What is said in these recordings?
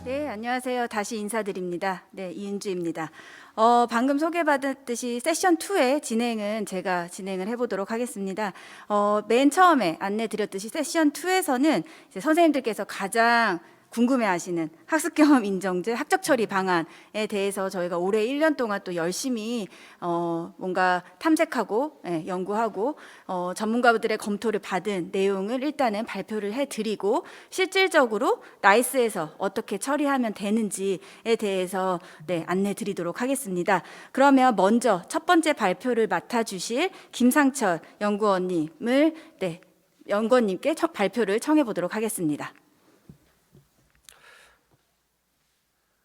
네, 안녕하세요. 다시 인사드립니다. 네, 이은주입니다. 방금 소개받았듯이 세션 2의 진행은 제가 진행을 해보도록 하겠습니다. 맨 처음에 안내 드렸듯이 세션 2에서는 이제 선생님들께서 가장 궁금해하시는 학습 경험 인정제 학적 처리 방안에 대해서 저희가 올해 1년 동안 또 열심히 뭔가 탐색하고 연구하고 전문가들의 검토를 받은 내용을 일단은 발표를 해드리고 실질적으로 나이스에서 어떻게 처리하면 되는지에 대해서 안내 드리도록 하겠습니다. 그러면 먼저 첫 번째 발표를 맡아주실 김상철 연구원님을 연구원님께 발표를 청해 보도록 하겠습니다.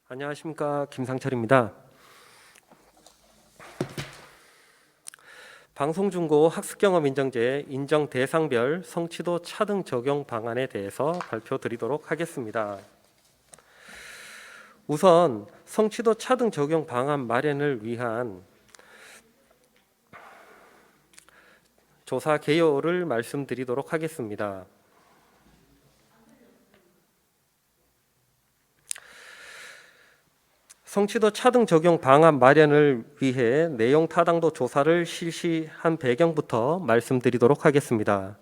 안녕하십니까, 김상철입니다. 방송중고 학습경험인정제 인정 대상별 성취도 차등 적용 방안에 대해서 발표드리도록 하겠습니다. 우선 성취도 차등 적용 방안 마련을 위한 조사 개요를 말씀드리도록 하겠습니다. 성취도 차등 적용 방안 마련을 위해 내용 타당도 조사를 실시한 배경부터 말씀드리도록 하겠습니다.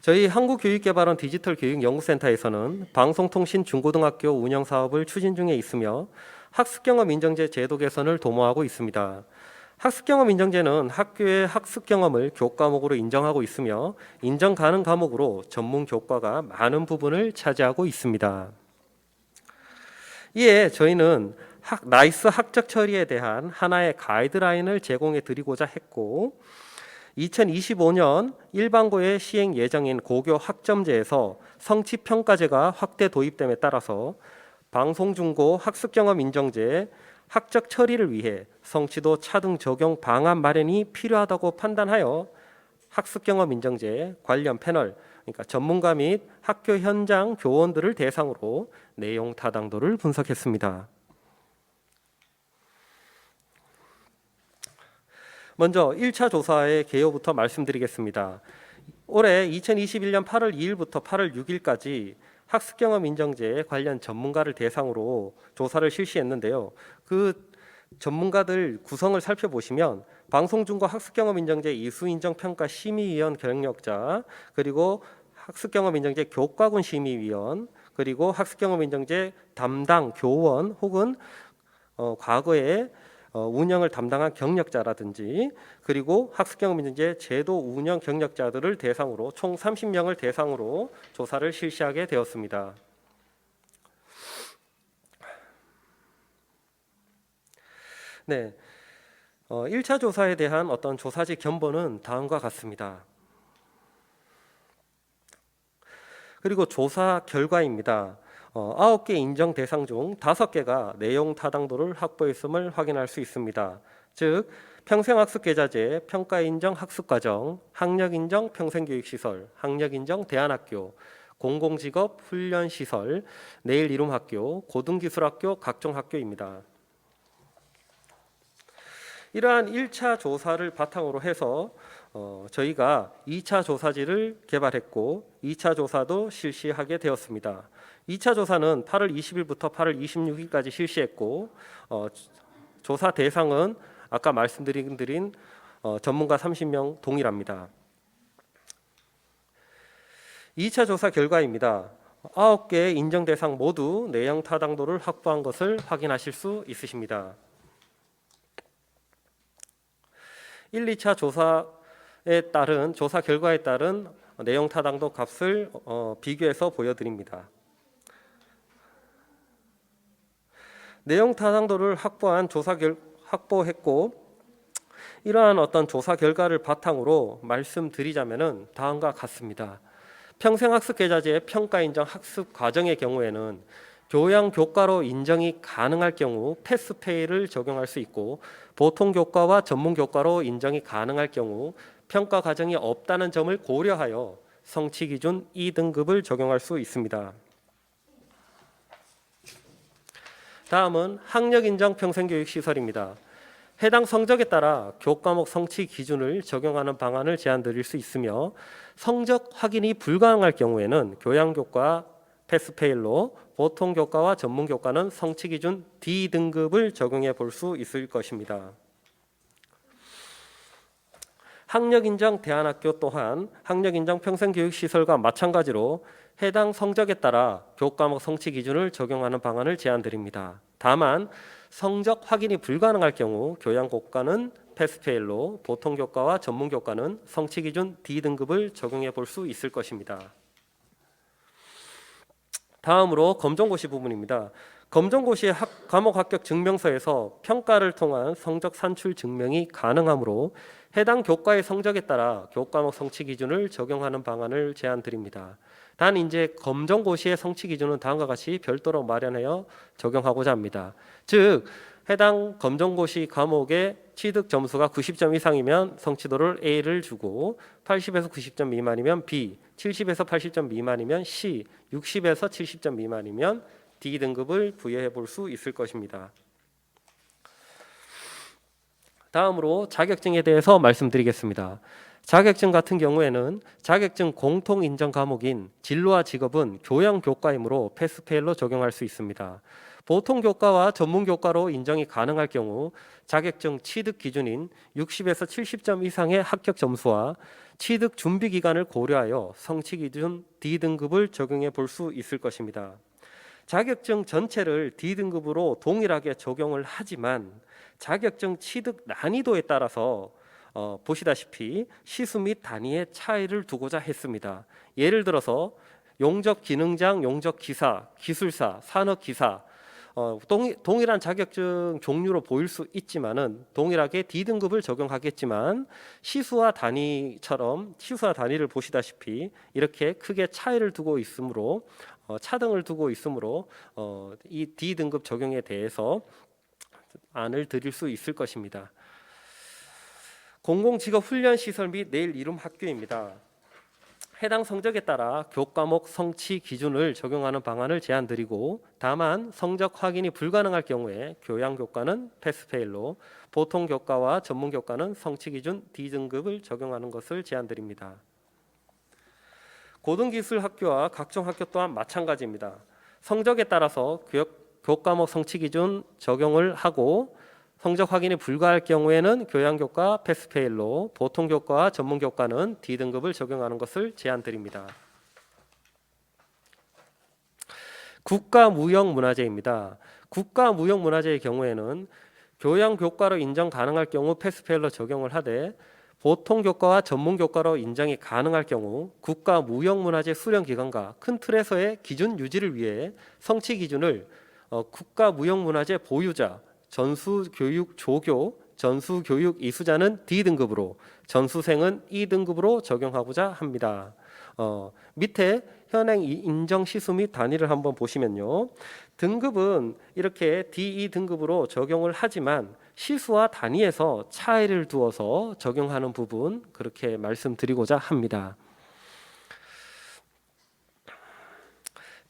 저희 한국교육개발원 디지털교육연구센터에서는 방송통신 중고등학교 운영 사업을 추진 중에 있으며 학습경험 인정제 제도 개선을 도모하고 있습니다. 학습경험 인정제는 학교의 학습 경험을 교과목으로 인정하고 있으며 인정 가능 과목으로 전문 교과가 많은 부분을 차지하고 있습니다. 이에 저희는 나이스 학적 처리에 대한 하나의 가이드라인을 제공해 드리고자 했고 2025년 일반고의 시행 예정인 고교 학점제에서 성취평가제가 확대 도입됨에 따라서 방송중고 학습경험 인정제 학적 처리를 위해 성취도 차등 적용 방안 마련이 필요하다고 판단하여 학습경험 인정제 관련 패널, 그러니까 전문가 및 학교 현장 교원들을 대상으로 내용 타당도를 분석했습니다. 먼저 1차 조사의 개요부터 말씀드리겠습니다. 올해 2021년 8월 2일부터 8월 6일까지 학습경험 인정제 관련 전문가를 대상으로 조사를 실시했는데요. 그 전문가들 구성을 살펴보시면 방송중고 학습경험 인정제 이수인정평가 심의위원 경력자, 그리고 학습경험 인정제 교과군 심의위원, 그리고 학습경험 인정제 담당 교원 혹은 과거에 운영을 담당한 경력자라든지, 그리고 학습경험 인정제 제도 운영 경력자들을 대상으로 총 30명을 대상으로 조사를 실시하게 되었습니다. 네, 1차 조사에 대한 어떤 조사지 견본은 다음과 같습니다. 그리고 조사 결과입니다. 9개 인정 대상 중 5개가 내용 타당도를 확보했음을 확인할 수 있습니다. 즉 평생학습계좌제, 평가인정 학습과정, 학력인정 평생교육시설, 학력인정 대안학교, 공공직업 훈련시설, 내일이름학교, 고등기술학교 각종 학교입니다. 이러한 1차 조사를 바탕으로 해서 저희가 2차 조사지를 개발했고 2차 조사도 실시하게 되었습니다. 2차 조사는 8월 20일부터 8월 26일까지 실시했고 조사 대상은 아까 말씀드린 전문가 30명 동일합니다. 2차 조사 결과입니다. 9개 인정 대상 모두 내용 타당도를 확보한 것을 확인하실 수 있으십니다. 1, 2차 조사에 따른 조사 결과에 따른 내용 타당도 값을 비교해서 보여드립니다. 내용 타당도를 확보했고 이러한 어떤 조사 결과를 바탕으로 말씀드리자면은 다음과 같습니다. 평생학습계좌제 평가인정 학습 과정의 경우에는 교양 교과로 인정이 가능할 경우 패스페이를 적용할 수 있고 보통 교과와 전문 교과로 인정이 가능할 경우 평가 과정이 없다는 점을 고려하여 성취 기준 2등급을 적용할 수 있습니다. 다음은 학력인정 평생교육시설입니다. 해당 성적에 따라 교과목 성취 기준을 적용하는 방안을 제안 드릴 수 있으며 성적 확인이 불가능할 경우에는 교양교과 패스페일로, 보통 교과와 전문 교과는 성취 기준 D등급을 적용해 볼 수 있을 것입니다. 학력인정 대안학교 또한 학력인정 평생교육시설과 마찬가지로 해당 성적에 따라 교과목 성취 기준을 적용하는 방안을 제안드립니다. 다만 성적 확인이 불가능할 경우 교양교과는 패스페일로, 보통 교과와 전문 교과는 성취 기준 D등급을 적용해 볼 수 있을 것입니다. 다음으로 검정고시 부분입니다. 검정고시의 과목 합격 증명서에서 평가를 통한 성적 산출 증명이 가능하므로 해당 교과의 성적에 따라 교과목 성취 기준을 적용하는 방안을 제안드립니다. 단 이제 검정고시의 성취 기준은 다음과 같이 별도로 마련하여 적용하고자 합니다. 즉 해당 검정고시 과목의 취득 점수가 90점 이상이면 성취도를 A를 주고 80에서 90점 미만이면 B, 70에서 80점 미만이면 C, 60에서 70점 미만이면 D등급을 부여해 볼 수 있을 것입니다. 다음으로 자격증에 대해서 말씀드리겠습니다. 자격증 같은 경우에는 자격증 공통 인정 과목인 진로와 직업은 교양 교과이므로 패스페일로 적용할 수 있습니다. 보통 교과와 전문 교과로 인정이 가능할 경우 자격증 취득 기준인 60에서 70점 이상의 합격 점수와 취득 준비 기간을 고려하여 성취 기준 D등급을 적용해 볼 수 있을 것입니다. 자격증 전체를 D등급으로 동일하게 적용을 하지만 자격증 취득 난이도에 따라서 보시다시피 시수 및 단위의 차이를 두고자 했습니다. 예를 들어서 용접 기능장, 용접 기사, 기술사, 산업 기사 동일한 자격증 종류로 보일 수 있지만은 동일하게 D등급을 적용하겠지만 시수와 단위를 보시다시피 이렇게 크게 차이를 두고 있으므로 차등을 두고 있으므로 이 D등급 적용에 대해서 안을 드릴 수 있을 것입니다. 공공직업훈련시설 및 내일 이름 학교입니다. 해당 성적에 따라 교과목 성취 기준을 적용하는 방안을 제안드리고 다만 성적 확인이 불가능할 경우에 교양교과는 패스페일로, 보통 교과와 전문 교과는 성취 기준 D등급을 적용하는 것을 제안드립니다. 고등기술학교와 각종 학교 또한 마찬가지입니다. 성적에 따라서 교과목 성취 기준 적용을 하고 성적 확인이 불가할 경우에는 교양교과 패스페일로, 보통 교과와 전문 교과는 D등급을 적용하는 것을 제안드립니다. 국가무형문화재입니다. 국가무형문화재의 경우에는 교양교과로 인정 가능할 경우 패스페일로 적용을 하되 보통 교과와 전문 교과로 인정이 가능할 경우 국가무형문화재 수령기관과 큰 틀에서의 기준 유지를 위해 성취 기준을 국가무형문화재 보유자, 전수교육 조교, 전수교육 이수자는 D등급으로, 전수생은 E등급으로 적용하고자 합니다. 밑에 현행 인정 시수 및 단위를 한번 보시면요. 등급은 이렇게 D, E등급으로 적용을 하지만 시수와 단위에서 차이를 두어서 적용하는 부분 그렇게 말씀드리고자 합니다.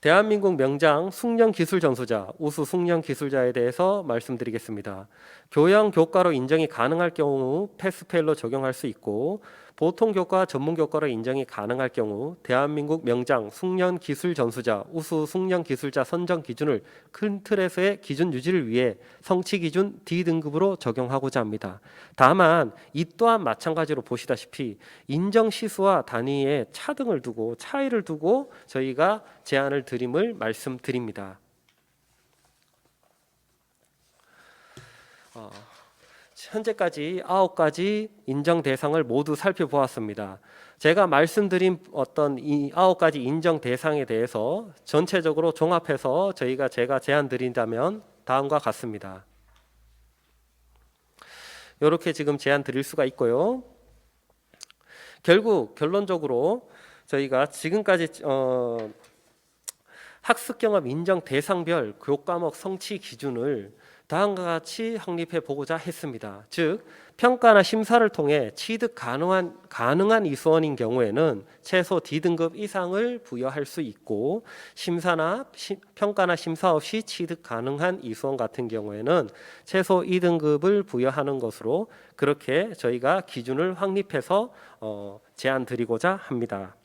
대한민국 명장 숙련기술 전수자, 우수 숙련기술자에 대해서 말씀드리겠습니다. 교양교과로 인정이 가능할 경우 패스페일로 적용할 수 있고 보통 교과, 전문 교과로 인정이 가능할 경우 대한민국 명장 숙련기술 전수자, 우수 숙련기술자 선정 기준을 큰 틀에서의 기준 유지를 위해 성취 기준 D등급으로 적용하고자 합니다. 다만 이 또한 마찬가지로 보시다시피 인정 시수와 단위에 차등을 두고 차이를 두고 저희가 제안을 드림을 말씀드립니다. 현재까지 9가지 인정 대상을 모두 살펴보았습니다. 제가 말씀드린 어떤 이 9가지 인정 대상에 대해서 전체적으로 종합해서 제가 제안 드린다면 다음과 같습니다. 이렇게 지금 제안 드릴 수가 있고요. 결국 결론적으로 저희가 지금까지 학습 경험 인정 대상별 교과목 성취 기준을 다음과 같이 확립해 보고자 했습니다. 즉 평가나 심사를 통해 취득 가능한 이수원인 경우에는 최소 D등급 이상을 부여할 수 있고 평가나 심사 없이 취득 가능한 이수원 같은 경우에는 최소 E등급을 부여하는 것으로 그렇게 저희가 기준을 확립해서 제안 드리고자 합니다.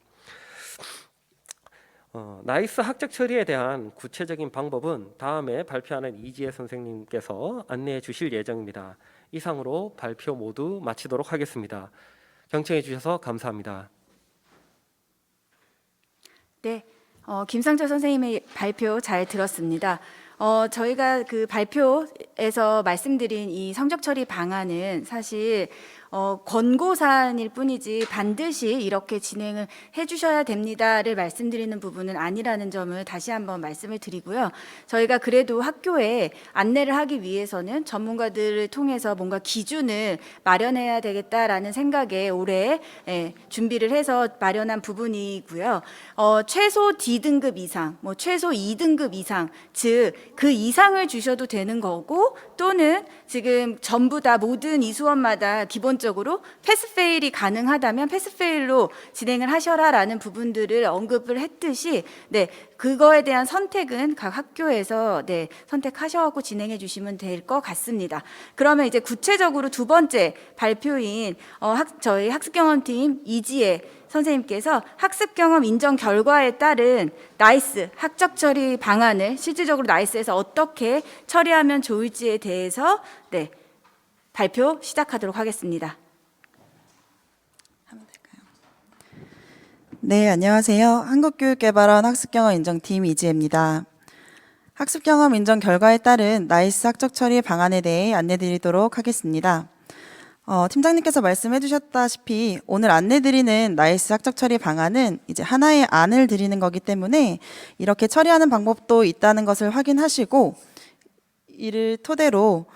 나이스 학적 처리에 대한 구체적인 방법은 다음에 발표하는 이지혜 선생님께서 안내해 주실 예정입니다. 이상으로 발표 모두 마치도록 하겠습니다. 경청해 주셔서 감사합니다. 네, 김상철 선생님의 발표 잘 들었습니다. 저희가 그 발표에서 말씀드린 이 성적 처리 방안은 사실 권고사항일 뿐이지 반드시 이렇게 진행을 해주셔야 됩니다를 말씀드리는 부분은 아니라는 점을 다시 한번 말씀을 드리고요. 저희가 그래도 학교에 안내를 하기 위해서는 전문가들을 통해서 뭔가 기준을 마련해야 되겠다라는 생각에 올해 준비를 해서 마련한 부분이고요. 최소 D등급 이상, 뭐 최소 2등급 이상, 즉 그 이상을 주셔도 되는 거고, 또는 지금 전부 다 모든 이수원마다 기본적으로 패스페일이 가능하다면 패스페일로 진행을 하셔라라는 부분들을 언급을 했듯이, 네, 그거에 대한 선택은 각 학교에서 선택하셔서 진행해 주시면 될 것 같습니다. 그러면 이제 구체적으로 두 번째 발표인 저희 학습경험팀 이지혜 선생님께서 학습경험 인정 결과에 따른 나이스 학적 처리 방안을 실질적으로 나이스에서 어떻게 처리하면 좋을지에 대해서 발표 시작하도록 하겠습니다. 네, 안녕하세요. 한국교육개발원 학습경험 인정팀 이지혜입니다. 학습경험 인정 결과에 따른 나이스 학적 처리 방안에 대해 안내드리도록 하겠습니다. 팀장님께서 말씀해 주셨다시피 오늘 안내드리는 나이스 학적 처리 방안은 이제 하나의 안을 드리는 거기 때문에 이렇게 처리하는 방법도 있다는 것을 확인하시고, 이를 토대로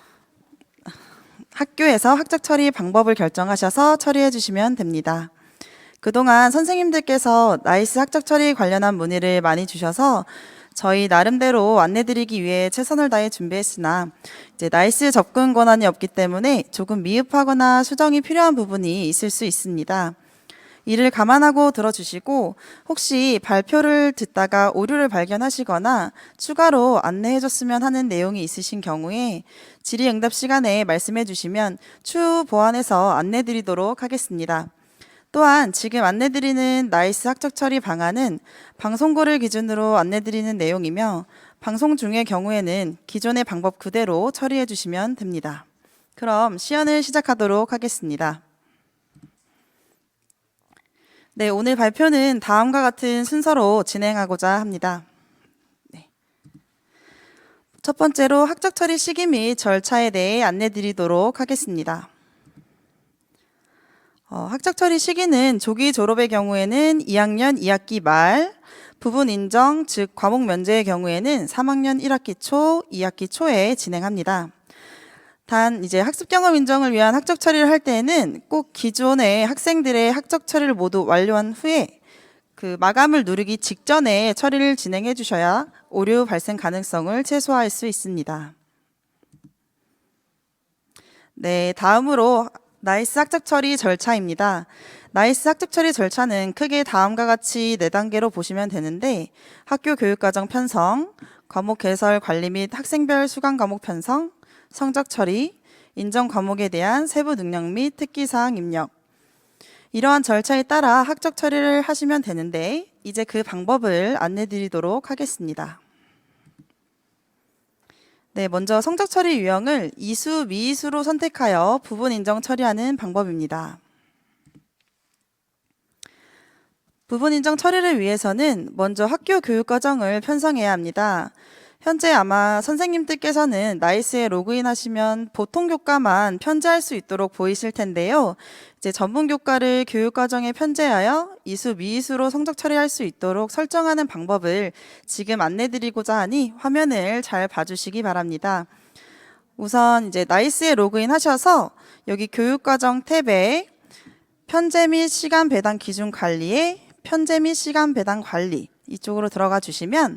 학교에서 학적 처리 방법을 결정하셔서 처리해 주시면 됩니다. 그동안 선생님들께서 나이스 학적 처리 관련한 문의를 많이 주셔서 저희 나름대로 안내드리기 위해 최선을 다해 준비했으나 이제 나이스 접근 권한이 없기 때문에 조금 미흡하거나 수정이 필요한 부분이 있을 수 있습니다. 이를 감안하고 들어주시고, 혹시 발표를 듣다가 오류를 발견하시거나 추가로 안내해줬으면 하는 내용이 있으신 경우에 질의응답 시간에 말씀해 주시면 추후 보완해서 안내드리도록 하겠습니다. 또한 지금 안내드리는 나이스 학적 처리 방안은 방송고를 기준으로 안내드리는 내용이며, 방송 중의 경우에는 기존의 방법 그대로 처리해 주시면 됩니다. 그럼 시연을 시작하도록 하겠습니다. 네, 오늘 발표는 다음과 같은 순서로 진행하고자 합니다. 첫 번째로 학적 처리 시기 및 절차에 대해 안내드리도록 하겠습니다. 학적 처리 시기는 조기 졸업의 경우에는 2학년 2학기 말, 부분 인정, 즉 과목 면제의 경우에는 3학년 1학기 초, 2학기 초에 진행합니다. 단 이제 학습 경험 인정을 위한 학적 처리를 할 때에는 꼭 기존의 학생들의 학적 처리를 모두 완료한 후에 그 마감을 누르기 직전에 처리를 진행해 주셔야 오류 발생 가능성을 최소화할 수 있습니다. 네, 다음으로 나이스 학적 처리 절차입니다. 나이스 학적 처리 절차는 크게 다음과 같이 4단계로 보시면 되는데, 학교 교육과정 편성, 과목 개설 관리 및 학생별 수강 과목 편성, 성적 처리, 인정 과목에 대한 세부 능력 및 특기사항 입력. 이러한 절차에 따라 학적 처리를 하시면 되는데, 이제 그 방법을 안내드리도록 하겠습니다. 네, 먼저 성적 처리 유형을 이수, 미이수로 선택하여 부분 인정 처리하는 방법입니다. 부분 인정 처리를 위해서는 먼저 학교 교육 과정을 편성해야 합니다. 현재 아마 선생님들께서는 나이스에 로그인 하시면 보통 교과만 편제할 수 있도록 보이실 텐데요. 이제 전문 교과를 교육 과정에 편제하여 이수, 미이수로 성적 처리할 수 있도록 설정하는 방법을 지금 안내드리고자 하니 화면을 잘 봐주시기 바랍니다. 우선 이제 나이스에 로그인 하셔서 여기 교육 과정 탭에 편제 및 시간 배당 기준 관리에 편제 및 시간 배당 관리 이쪽으로 들어가 주시면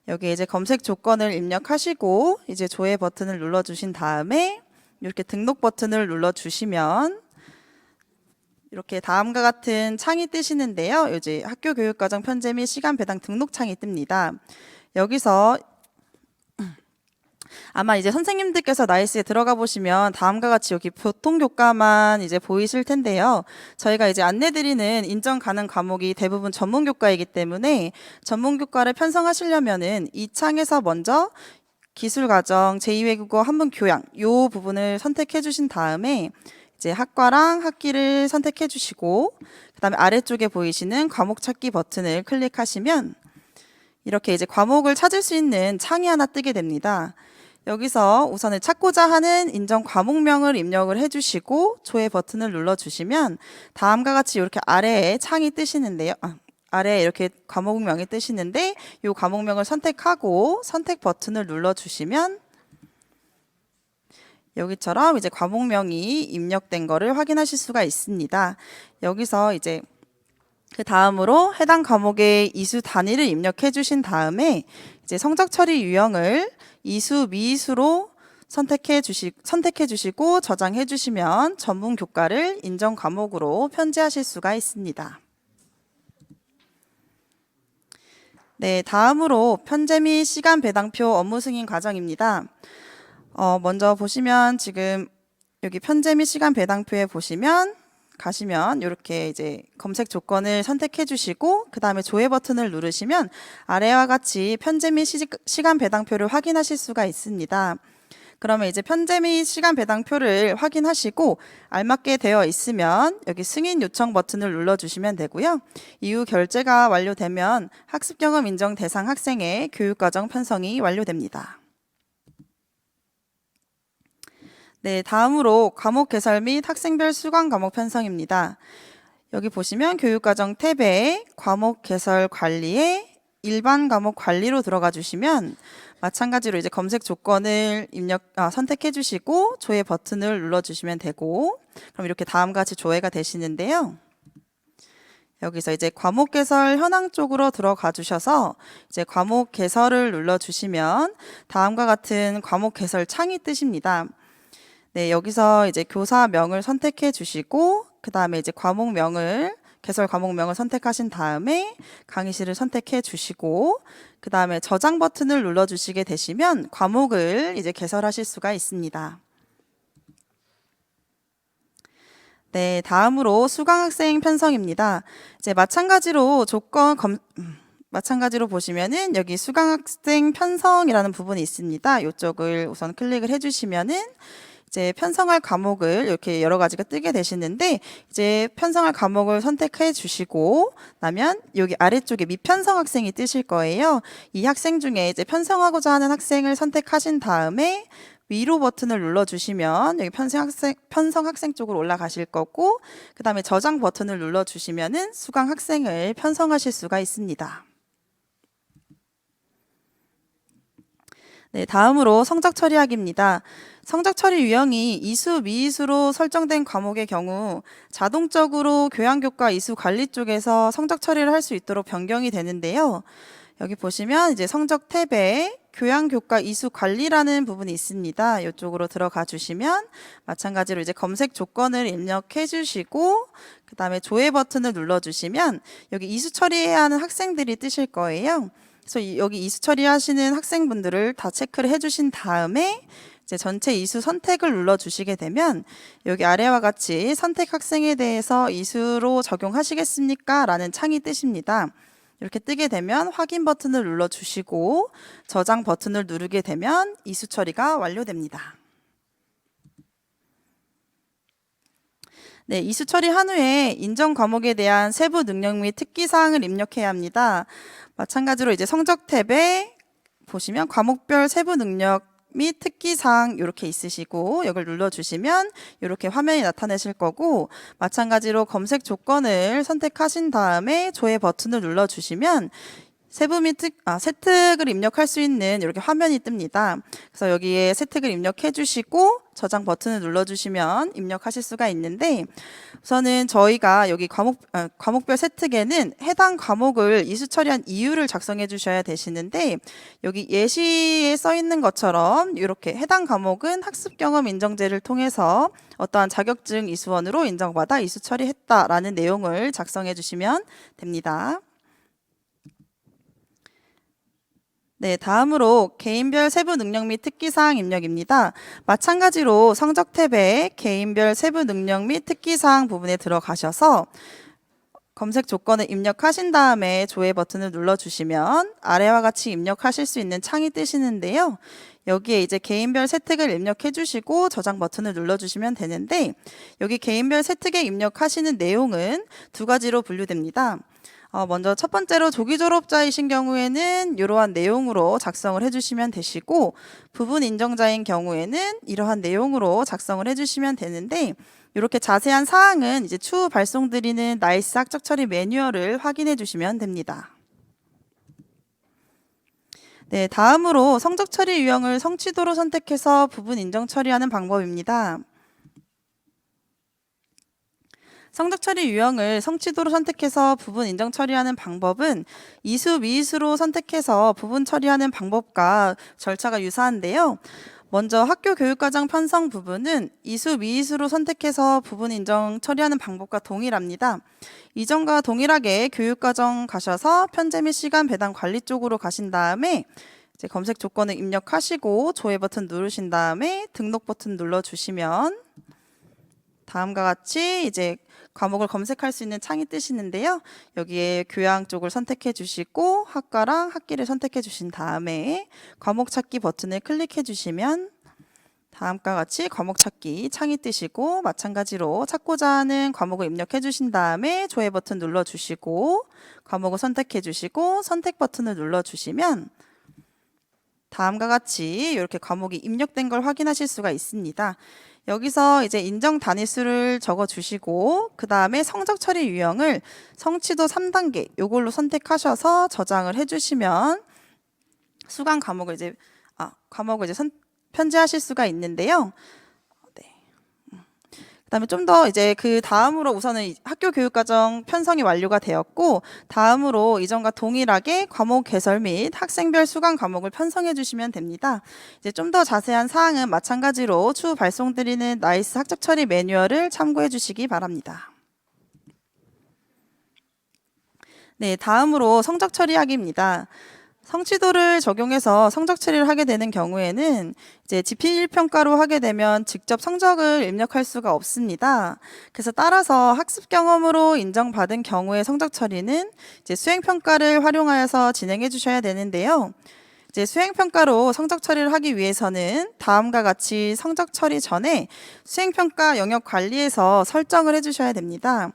여기 이제 검색 조건을 입력하시고 이제 조회 버튼을 눌러주신 다음에 이렇게 등록 버튼을 눌러주시면 이렇게 다음과 같은 창이 뜨시는데요. 이제 학교 교육과정 편제 및 시간 배당 등록 창이 뜹니다. 여기서 아마 이제 선생님들께서 나이스에 들어가 보시면 다음과 같이 여기 보통 교과만 이제 보이실 텐데요. 저희가 이제 안내드리는 인정 가능 과목이 대부분 전문 교과이기 때문에 전문 교과를 편성하시려면은 이 창에서 먼저 기술과정, 제2외국어 한문 교양 요 부분을 선택해 주신 다음에 이제 학과랑 학기를 선택해 주시고 그다음에 아래쪽에 보이시는 과목 찾기 버튼을 클릭하시면 이렇게 이제 과목을 찾을 수 있는 창이 하나 뜨게 됩니다. 여기서 우선은 찾고자 하는 인정 과목명을 입력을 해주시고 조회 버튼을 눌러주시면 다음과 같이 이렇게 아래에 창이 뜨시는데요. 아래에 이렇게 과목명이 뜨시는데 이 과목명을 선택하고 선택 버튼을 눌러주시면 여기처럼 이제 과목명이 입력된 거를 확인하실 수가 있습니다. 여기서 이제 그 다음으로 해당 과목의 이수 단위를 입력해 주신 다음에 이제 성적 처리 유형을 이수, 미이수로 선택해 주시고 저장해 주시면 전문 교과를 인정 과목으로 편제하실 수가 있습니다. 네, 다음으로 편제 및 시간 배당표 업무 승인 과정입니다. 먼저 보시면 지금 여기 편제 및 시간 배당표에 보시면 가시면 이렇게 이제 검색 조건을 선택해 주시고 그 다음에 조회 버튼을 누르시면 아래와 같이 편제 및 시간 배당표를 확인하실 수가 있습니다. 그러면 이제 편제 및 시간 배당표를 확인하시고 알맞게 되어 있으면 여기 승인 요청 버튼을 눌러주시면 되고요. 이후 결제가 완료되면 학습 경험 인정 대상 학생의 교육과정 편성이 완료됩니다. 네, 다음으로 과목 개설 및 학생별 수강 과목 편성입니다. 여기 보시면 교육과정 탭에 과목 개설 관리에 일반 과목 관리로 들어가 주시면 마찬가지로 이제 검색 조건을 선택해 주시고 조회 버튼을 눌러 주시면 되고 그럼 이렇게 다음과 같이 조회가 되시는데요. 여기서 이제 과목 개설 현황 쪽으로 들어가 주셔서 이제 과목 개설을 눌러 주시면 다음과 같은 과목 개설 창이 뜨십니다. 네, 여기서 이제 교사명을 선택해 주시고 그 다음에 이제 개설 과목명을 선택하신 다음에 강의실을 선택해 주시고 그 다음에 저장 버튼을 눌러 주시게 되시면 과목을 이제 개설하실 수가 있습니다. 네, 다음으로 수강학생 편성입니다. 이제 마찬가지로 보시면은 여기 수강학생 편성이라는 부분이 있습니다. 이쪽을 우선 클릭을 해주시면은 이제 편성할 과목을 이렇게 여러 가지가 뜨게 되시는데 이제 편성할 과목을 선택해 주시고 나면 여기 아래쪽에 미편성 학생이 뜨실 거예요. 이 학생 중에 이제 편성하고자 하는 학생을 선택하신 다음에 위로 버튼을 눌러주시면 여기 편성 학생 쪽으로 올라가실 거고 그 다음에 저장 버튼을 눌러주시면은 수강 학생을 편성하실 수가 있습니다. 네, 다음으로 성적 처리하기입니다. 성적 처리 유형이 이수, 미이수로 설정된 과목의 경우 자동적으로 교양교과 이수 관리 쪽에서 성적 처리를 할 수 있도록 변경이 되는데요. 여기 보시면 이제 성적 탭에 교양교과 이수 관리라는 부분이 있습니다. 이쪽으로 들어가 주시면 마찬가지로 이제 검색 조건을 입력해 주시고 그 다음에 조회 버튼을 눌러 주시면 여기 이수 처리해야 하는 학생들이 뜨실 거예요. 그래서 여기 이수 처리하시는 학생분들을 다 체크를 해주신 다음에 이제 전체 이수 선택을 눌러 주시게 되면 여기 아래와 같이 선택 학생에 대해서 이수로 적용하시겠습니까? 라는 창이 뜨십니다. 이렇게 뜨게 되면 확인 버튼을 눌러 주시고 저장 버튼을 누르게 되면 이수 처리가 완료됩니다. 네, 이수 처리한 후에 인정 과목에 대한 세부 능력 및 특기 사항을 입력해야 합니다. 마찬가지로 이제 성적 탭에 보시면 과목별 세부 능력 및 특기 사항 이렇게 있으시고 이걸 눌러주시면 이렇게 화면이 나타내실 거고 마찬가지로 검색 조건을 선택하신 다음에 조회 버튼을 눌러주시면 세부 및 세특을 입력할 수 있는 이렇게 화면이 뜹니다. 그래서 여기에 세특을 입력해 주시고 저장 버튼을 눌러주시면 입력하실 수가 있는데 우선은 저희가 여기 과목별 세특에는 해당 과목을 이수 처리한 이유를 작성해 주셔야 되시는데 여기 예시에 써 있는 것처럼 이렇게 해당 과목은 학습 경험 인정제를 통해서 어떠한 자격증 이수원으로 인정받아 이수 처리했다라는 내용을 작성해 주시면 됩니다. 네, 다음으로 개인별 세부 능력 및 특기사항 입력입니다. 마찬가지로 성적 탭에 개인별 세부 능력 및 특기사항 부분에 들어가셔서 검색 조건을 입력하신 다음에 조회 버튼을 눌러주시면 아래와 같이 입력하실 수 있는 창이 뜨시는데요. 여기에 이제 개인별 세특을 입력해 주시고 저장 버튼을 눌러주시면 되는데, 여기 개인별 세특에 입력하시는 내용은 두 가지로 분류됩니다. 먼저 첫 번째로 조기 졸업자이신 경우에는 이러한 내용으로 작성을 해주시면 되시고, 부분 인정자인 경우에는 이러한 내용으로 작성을 해주시면 되는데, 이렇게 자세한 사항은 이제 추후 발송드리는 나이스 학적 처리 매뉴얼을 확인해 주시면 됩니다. 네, 다음으로 성적 처리 유형을 성취도로 선택해서 부분 인정 처리하는 방법입니다. 성적 처리 유형을 성취도로 선택해서 부분 인정 처리하는 방법은 이수, 미이수로 선택해서 부분 처리하는 방법과 절차가 유사한데요. 먼저 학교 교육과정 편성 부분은 이수, 미이수로 선택해서 부분 인정 처리하는 방법과 동일합니다. 이전과 동일하게 교육과정 가셔서 편제 및 시간 배당 관리 쪽으로 가신 다음에 이제 검색 조건을 입력하시고 조회 버튼 누르신 다음에 등록 버튼 눌러주시면 다음과 같이 이제 과목을 검색할 수 있는 창이 뜨시는데요. 여기에 교양 쪽을 선택해 주시고 학과랑 학기를 선택해 주신 다음에 과목 찾기 버튼을 클릭해 주시면 다음과 같이 과목 찾기 창이 뜨시고, 마찬가지로 찾고자 하는 과목을 입력해 주신 다음에 조회 버튼 눌러 주시고 과목을 선택해 주시고 선택 버튼을 눌러 주시면 다음과 같이 이렇게 과목이 입력된 걸 확인하실 수가 있습니다. 여기서 이제 인정 단위수를 적어 주시고 그 다음에 성적 처리 유형을 성취도 3단계 요걸로 선택하셔서 저장을 해 주시면 수강 과목을 이제 편제하실 수가 있는데요. 네. 그다음에 좀 더 이제 그 다음으로 우선은 학교 교육과정 편성이 완료가 되었고, 다음으로 이전과 동일하게 과목 개설 및 학생별 수강 과목을 편성해 주시면 됩니다. 이제 좀 더 자세한 사항은 마찬가지로 추후 발송드리는 나이스 학적 처리 매뉴얼을 참고해 주시기 바랍니다. 네, 다음으로 성적 처리하기입니다. 성취도를 적용해서 성적 처리를 하게 되는 경우에는 이제 지필 평가로 하게 되면 직접 성적을 입력할 수가 없습니다. 그래서 따라서 학습 경험으로 인정받은 경우의 성적 처리는 이제 수행 평가를 활용하여서 진행해 주셔야 되는데요. 이제 수행 평가로 성적 처리를 하기 위해서는 다음과 같이 성적 처리 전에 수행 평가 영역 관리에서 설정을 해 주셔야 됩니다.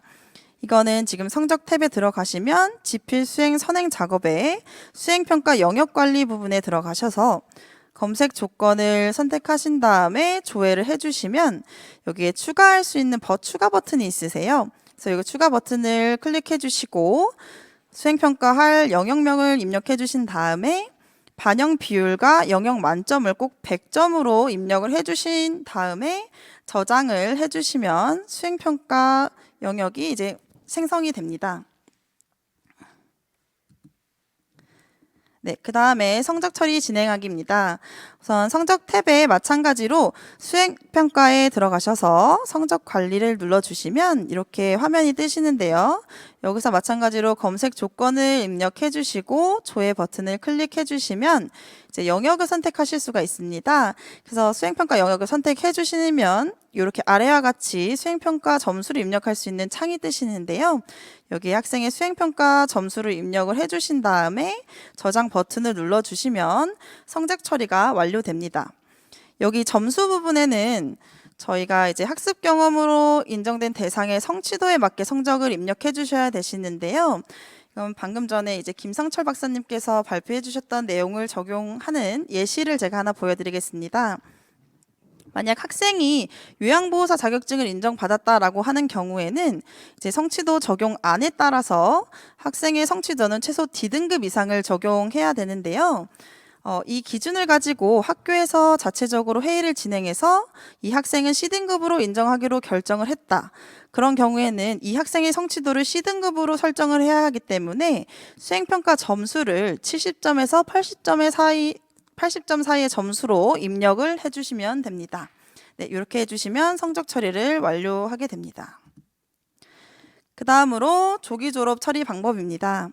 이거는 지금 성적 탭에 들어가시면 지필 수행 선행 작업에 수행평가 영역관리 부분에 들어가셔서 검색 조건을 선택하신 다음에 조회를 해주시면 여기에 추가할 수 있는 추가 버튼이 있으세요. 그래서 이 추가 버튼을 클릭해 주시고 수행평가할 영역명을 입력해 주신 다음에 반영 비율과 영역 만점을 꼭 100점으로 입력을 해주신 다음에 저장을 해주시면 수행평가 영역이 이제 생성이 됩니다. 네, 그 다음에 성적 처리 진행하기입니다. 우선 성적 탭에 마찬가지로 수행평가에 들어가셔서 성적 관리를 눌러주시면 이렇게 화면이 뜨시는데요. 여기서 마찬가지로 검색 조건을 입력해 주시고 조회 버튼을 클릭해 주시면 이제 영역을 선택하실 수가 있습니다. 그래서 수행평가 영역을 선택해 주시면 이렇게 아래와 같이 수행평가 점수를 입력할 수 있는 창이 뜨시는데요. 여기 학생의 수행평가 점수를 입력을 해주신 다음에 저장 버튼을 눌러주시면 성적 처리가 완료됩니다. 여기 점수 부분에는 저희가 이제 학습 경험으로 인정된 대상의 성취도에 맞게 성적을 입력해 주셔야 되시는데요. 그럼 방금 전에 이제 김상철 박사님께서 발표해 주셨던 내용을 적용하는 예시를 제가 하나 보여드리겠습니다. 만약 학생이 요양보호사 자격증을 인정받았다라고 하는 경우에는 이제 성취도 적용 안에 따라서 학생의 성취도는 최소 D등급 이상을 적용해야 되는데요. 이 기준을 가지고 학교에서 자체적으로 회의를 진행해서 이 학생은 C등급으로 인정하기로 결정을 했다. 그런 경우에는 이 학생의 성취도를 C등급으로 설정을 해야 하기 때문에 수행평가 점수를 70점에서 80점 사이의 점수로 입력을 해주시면 됩니다. 네, 이렇게 해주시면 성적 처리를 완료하게 됩니다. 그 다음으로 조기 졸업 처리 방법입니다.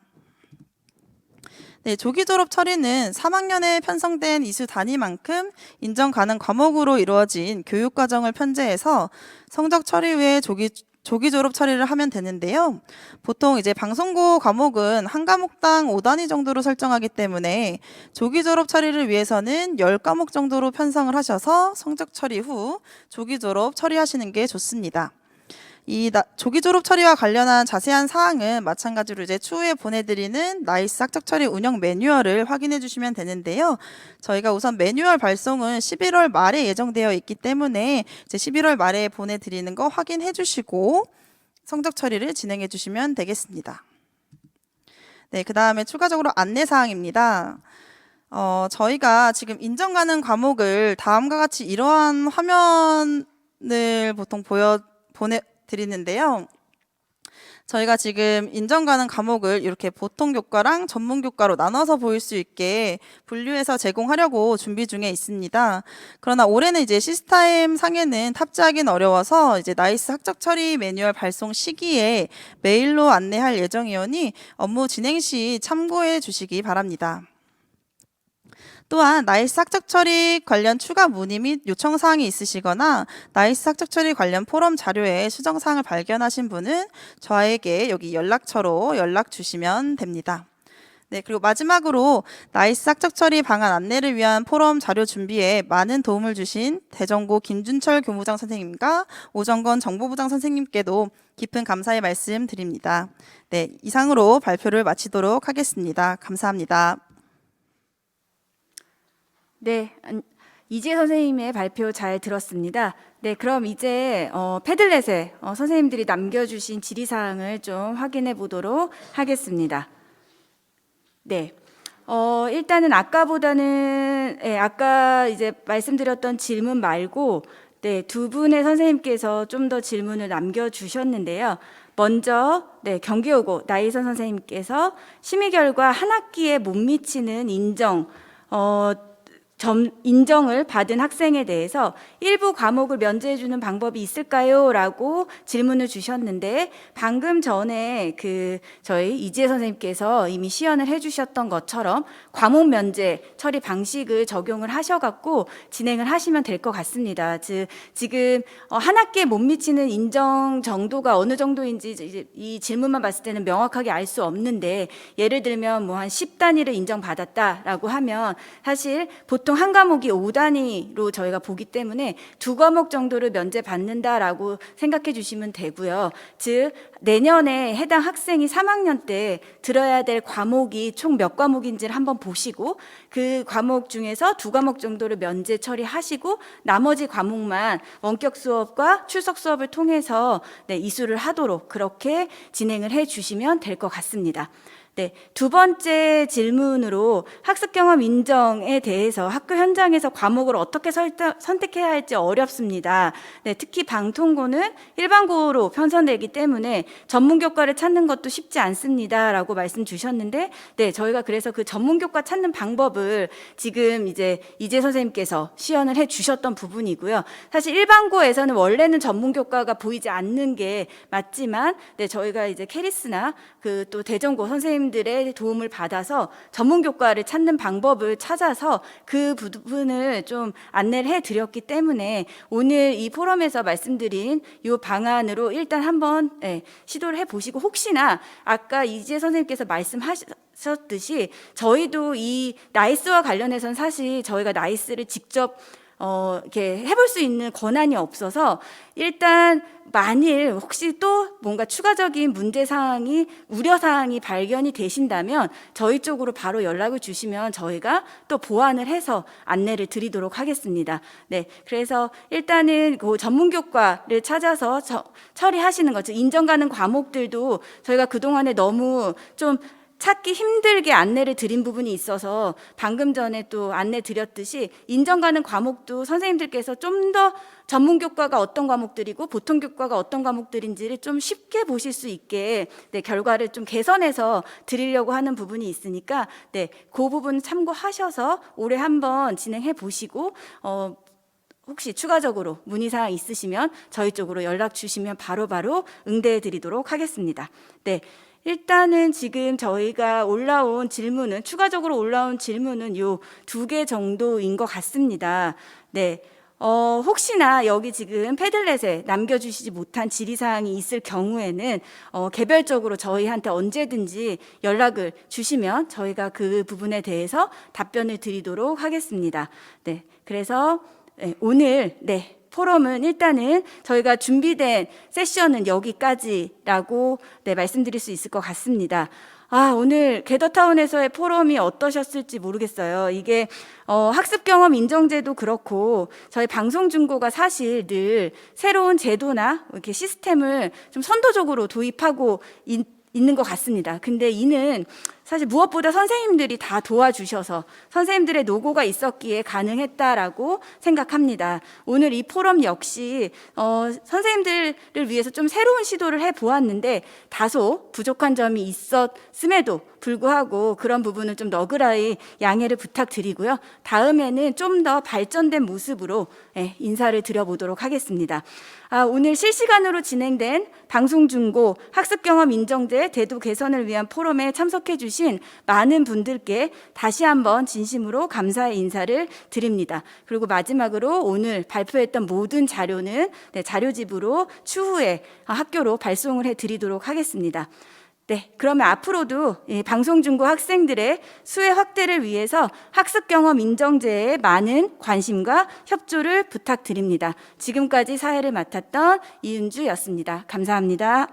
네, 조기 졸업 처리는 3학년에 편성된 이수 단위만큼 인정 가능 과목으로 이루어진 교육 과정을 편제해서 성적 처리 후에 조기 졸업 처리를 하면 되는데요. 보통 이제 방송고 과목은 한 과목당 5단위 정도로 설정하기 때문에 조기 졸업 처리를 위해서는 10과목 정도로 편성을 하셔서 성적 처리 후 조기 졸업 처리하시는 게 좋습니다. 조기 졸업 처리와 관련한 자세한 사항은 마찬가지로 이제 추후에 보내드리는 나이스 학적 처리 운영 매뉴얼을 확인해 주시면 되는데요. 저희가 우선 매뉴얼 발송은 11월 말에 예정되어 있기 때문에 이제 11월 말에 보내드리는 거 확인해 주시고 성적 처리를 진행해 주시면 되겠습니다. 네, 그 다음에 추가적으로 안내 사항입니다. 저희가 지금 인정 가능 과목을 다음과 같이 이러한 화면을 보통 보내드리는데요. 저희가 지금 인정 가능 과목을 이렇게 보통 교과랑 전문 교과로 나눠서 보일 수 있게 분류해서 제공하려고 준비 중에 있습니다. 그러나 올해는 이제 시스템 상에는 탑재하기는 어려워서 이제 나이스 학적 처리 매뉴얼 발송 시기에 메일로 안내할 예정이오니 업무 진행 시 참고해 주시기 바랍니다. 또한 나이스 학적 처리 관련 추가 문의 및 요청 사항이 있으시거나 나이스 학적 처리 관련 포럼 자료에 수정 사항을 발견하신 분은 저에게 여기 연락처로 연락 주시면 됩니다. 네, 그리고 마지막으로 나이스 학적 처리 방안 안내를 위한 포럼 자료 준비에 많은 도움을 주신 대전고 김준철 교무장 선생님과 오정건 정보부장 선생님께도 깊은 감사의 말씀 드립니다. 네, 이상으로 발표를 마치도록 하겠습니다. 감사합니다. 네, 이지혜 선생님의 발표 잘 들었습니다. 네, 그럼 이제 패들렛에 선생님들이 남겨주신 질의사항을 좀 확인해 보도록 하겠습니다. 네, 일단은 아까보다는 아까 이제 말씀드렸던 질문 말고 두 분의 선생님께서 좀 더 질문을 남겨주셨는데요. 먼저 경기여고 나희선 선생님께서 심의 결과 한 학기에 못 미치는 인정을 받은 학생에 대해서 일부 과목을 면제해주는 방법이 있을까요? 라고 질문을 주셨는데 방금 전에 저희 이지혜 선생님께서 이미 시연을 해주셨던 것처럼 과목 면제 처리 방식을 적용을 하셔갖고 진행을 하시면 될 것 같습니다. 지금 한 학기에 못 미치는 인정 정도가 어느 정도인지 이제 이 질문만 봤을 때는 명확하게 알 수 없는데 예를 들면 뭐 한 10단위를 인정받았다라고 하면 사실 보통 한 과목이 5단위로 저희가 보기 때문에 2과목 정도를 면제받는다라고 생각해 주시면 되고요. 즉 내년에 해당 학생이 3학년 때 들어야 될 과목이 총 몇 과목인지를 한번 보시고 그 과목 중에서 2과목 정도를 면제 처리하시고 나머지 과목만 원격 수업과 출석 수업을 통해서 이수를 하도록 그렇게 진행을 해 주시면 될 것 같습니다. 네, 두 번째 질문으로 학습 경험 인정에 대해서 학교 현장에서 과목을 어떻게 선택해야 할지 어렵습니다. 네, 특히 방통고는 일반고로 편성되기 때문에 전문 교과를 찾는 것도 쉽지 않습니다라고 말씀 주셨는데, 저희가 그래서 그 전문 교과 찾는 방법을 지금 이제 이재 선생님께서 시연을 해 주셨던 부분이고요. 사실 일반고에서는 원래는 전문 교과가 보이지 않는 게 맞지만, 저희가 이제 캐리스나 또 대전고 선생님들의 도움을 받아서 전문 교과를 찾는 방법을 찾아서 그 부분을 좀 안내를 해드렸기 때문에 오늘 이 포럼에서 말씀드린 이 방안으로 일단 한번 시도를 해보시고, 혹시나 아까 이재 선생님께서 말씀하셨듯이 저희도 이 나이스와 관련해서는 사실 저희가 나이스를 직접 이렇게 해볼 수 있는 권한이 없어서 일단 만일 혹시 또 뭔가 추가적인 문제사항이 우려사항이 발견이 되신다면 저희 쪽으로 바로 연락을 주시면 저희가 또 보완을 해서 안내를 드리도록 하겠습니다. 네, 그래서 일단은 그 전문교과를 찾아서 처리하시는 것, 즉 인정 가능 과목들도 저희가 그동안에 너무 좀 찾기 힘들게 안내를 드린 부분이 있어서 방금 전에 또 안내 드렸듯이 인정 가능 과목도 선생님들께서 좀 더 전문 교과가 어떤 과목들이고 보통 교과가 어떤 과목들인지를 좀 쉽게 보실 수 있게 결과를 좀 개선해서 드리려고 하는 부분이 있으니까 그 부분 참고하셔서 올해 한번 진행해 보시고 혹시 추가적으로 문의사항 있으시면 저희 쪽으로 연락 주시면 바로바로 응대해 드리도록 하겠습니다. 일단은 지금 저희가 올라온 질문은, 추가적으로 올라온 질문은 요 2개 정도인 것 같습니다. 네. 혹시나 여기 지금 패들렛에 남겨주시지 못한 질의사항이 있을 경우에는 개별적으로 저희한테 언제든지 연락을 주시면 저희가 그 부분에 대해서 답변을 드리도록 하겠습니다. 네, 그래서 오늘 포럼은 일단은 저희가 준비된 세션은 여기까지라고 말씀드릴 수 있을 것 같습니다. 오늘 겟더타운에서의 포럼이 어떠셨을지 모르겠어요. 이게 학습 경험 인정제도 그렇고 저희 방송중고가 사실 늘 새로운 제도나 이렇게 시스템을 좀 선도적으로 도입하고 있는 것 같습니다. 근데 이는 사실 무엇보다 선생님들이 다 도와주셔서 선생님들의 노고가 있었기에 가능했다라고 생각합니다. 오늘 이 포럼 역시 선생님들을 위해서 좀 새로운 시도를 해보았는데 다소 부족한 점이 있었음에도 불구하고 그런 부분을 좀 너그러이 양해를 부탁드리고요. 다음에는 좀 더 발전된 모습으로 인사를 드려보도록 하겠습니다. 오늘 실시간으로 진행된 방송중고 학습경험 인정제 제도 개선을 위한 포럼에 참석해 주신 많은 분들께 다시 한번 진심으로 감사의 인사를 드립니다. 그리고 마지막으로 오늘 발표했던 모든 자료는 자료집으로 추후에 학교로 발송을 해드리도록 하겠습니다. 네, 그러면 앞으로도 방송중고 학생들의 수혜 확대를 위해서 학습경험 인정제에 많은 관심과 협조를 부탁드립니다. 지금까지 사회를 맡았던 이은주였습니다. 감사합니다.